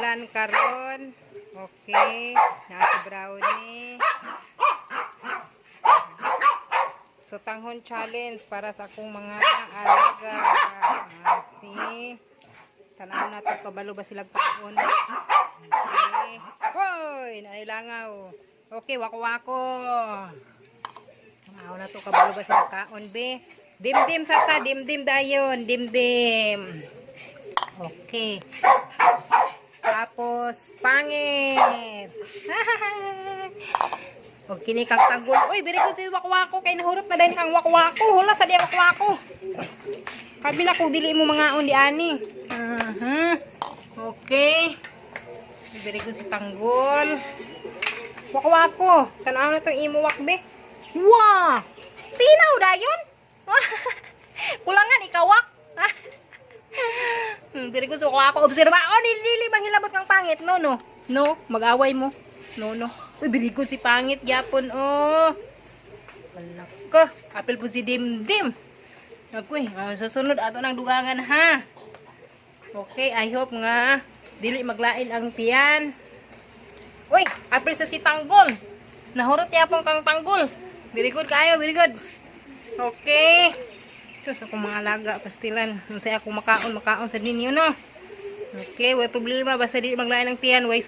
pastilan karon. Okay, nasa brownie. So tanghon challenge para sa akong mga alaga. See? Tanaw na to kabalo ba sila taon. Okay. Hoy, nailangaw. Okay, wako-wako. Tanaw na to kabalo ba sila kaon be. Dim-dim sa ta, dim-dim dayon, dim-dim. Okay. Tapos pangit. Og kini kang tanggol. Uy, biri ko si wako-wako kay nahurot na din kang wako-wako. Hula sa di wako-wako. Kabila ko dili mo mga on di ani. Okay. Biri ko si tanggol. Wako-wako. Tanaw na tong imuwak be. Wow! Sinaw dayon? Kulangan ikawak. Diri ko suko ako obserba. Oh, nilili manghilabot kang pangit. No, no. No, mag-away mo. No, no. Uy, diri ko si pangit gyapon. Oh. Wala ka. Apil po si Dimdim. Akoy, susunod ato nang dugangan ha. Okay, I hope nga dili maglain ang tiyan. Uy, apil sa si Tanggol. Nahurot yapon kang Tanggol. Very good kayo, very good. Okay. Sus, ako mga alaga, pastilan. Kung sa'yo ako makaon sa ninyo, no? Okay, way problema. Basta di maglain ng tiyan.